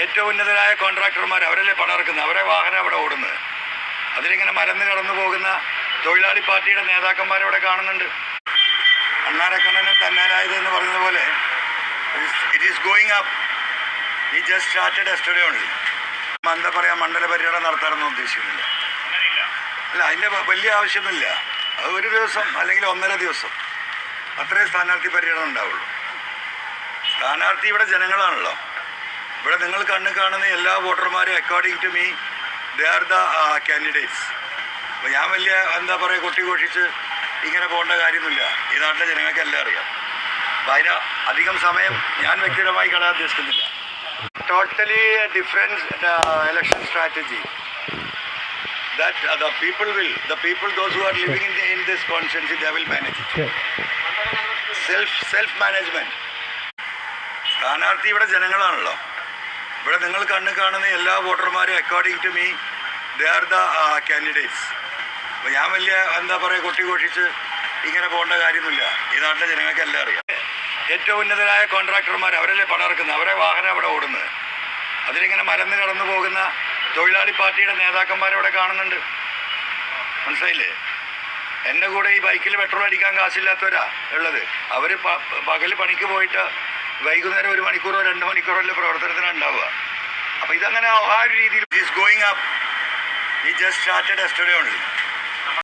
ഏറ്റവും ഉന്നതരായ കോൺട്രാക്ടർമാർ അവരല്ലേ പണം ഇറക്കുന്നത്, അവരെ വാഹനം അവിടെ ഓടുന്നത്. അതിലിങ്ങനെ മരന്ന് കടന്നു പോകുന്ന തൊഴിലാളി പാർട്ടിയുടെ നേതാക്കന്മാരവിടെ കാണുന്നുണ്ട്. അണ്ണാരക്കണ്ണനും തന്നാലായത് എന്ന് പറയുന്ന പോലെ ഇറ്റ് ഈസ് ഗോയിങ് അപ്പ്. ഈ ജസ്റ്റ് സ്റ്റാർട്ടഡ് യെസ്റ്റർഡേ ഓൺലി. എന്താ പറയുക, മണ്ഡല പര്യടനം നടത്താനൊന്നും ഉദ്ദേശിക്കുന്നില്ല. അല്ല, അതിൻ്റെ വലിയ ആവശ്യമൊന്നുമില്ല. അത് ഒരു ദിവസം അല്ലെങ്കിൽ 1.5 ദിവസം അത്രേ സ്ഥാനാർത്ഥി പര്യടനം ഉണ്ടാവുള്ളൂ. സ്ഥാനാർത്ഥി ഇവിടെ ജനങ്ങളാണല്ലോ. ഇവിടെ നിങ്ങൾ കണ്ണ് കാണുന്ന എല്ലാ വോട്ടർമാരും according to me they are the candidates. അപ്പോൾ ഞാൻ വലിയ എന്താ പറയുക കൊട്ടിഘോഷിച്ച് ഇങ്ങനെ പോകേണ്ട കാര്യമൊന്നുമില്ല. ഈ നാട്ടിലെ ജനങ്ങൾക്ക് എല്ലാം അറിയാം. അപ്പം അതിന് അധികം സമയം ഞാൻ വ്യക്തിപരമായി കളയാൻ ഉദ്ദേശിക്കുന്നില്ല. Totally different election strategy that the people those who are living in this constituency, they will manage it. Self management. സ്ഥാനാർത്ഥി ഇവിടെ ജനങ്ങളാണല്ലോ. ഇവിടെ നിങ്ങൾ കണ്ണ് കാണുന്ന എല്ലാ വോട്ടർമാരും according to me they are the candidates. അപ്പോൾ ഞാൻ വലിയ എന്താ പറയുക കൊട്ടിഘോഷിച്ച് ഇങ്ങനെ പോകേണ്ട കാര്യമൊന്നുമില്ല. ഈ നാട്ടിലെ ജനങ്ങൾക്ക് എല്ലാം അറിയാം. ഏറ്റവും ഉന്നതരായ കോൺട്രാക്ടർമാർ അവരല്ലേ പണം ഇറക്കുന്നത്, അവരെ വാഹനം അവിടെ ഓടുന്നത്. അതിലിങ്ങനെ മരന്ന് കടന്നു പോകുന്ന തൊഴിലാളി പാർട്ടിയുടെ നേതാക്കന്മാരവിടെ കാണുന്നുണ്ട്. മനസ്സിലായില്ലേ? എൻ്റെ കൂടെ ഈ ബൈക്കിൽ പെട്രോൾ അടിക്കാൻ കാശില്ലാത്തവരാ ഉള്ളത്. അവർ പകൽ പണിക്ക് പോയിട്ട് വൈകുന്നേരം 1 മണിക്കൂറോ 2 മണിക്കൂറോ അല്ലേ പ്രവർത്തനത്തിനാണ് ഉണ്ടാവുക. അപ്പോൾ ഇതങ്ങനെ ആ ഒരു രീതിയിൽ ഇറ്റ് ഈസ് ഗോയിങ് അപ്പ്. ഈ ജസ്റ്റ് സ്റ്റാർട്ടഡ് യെസ്റ്റർഡേ ഓൺലി.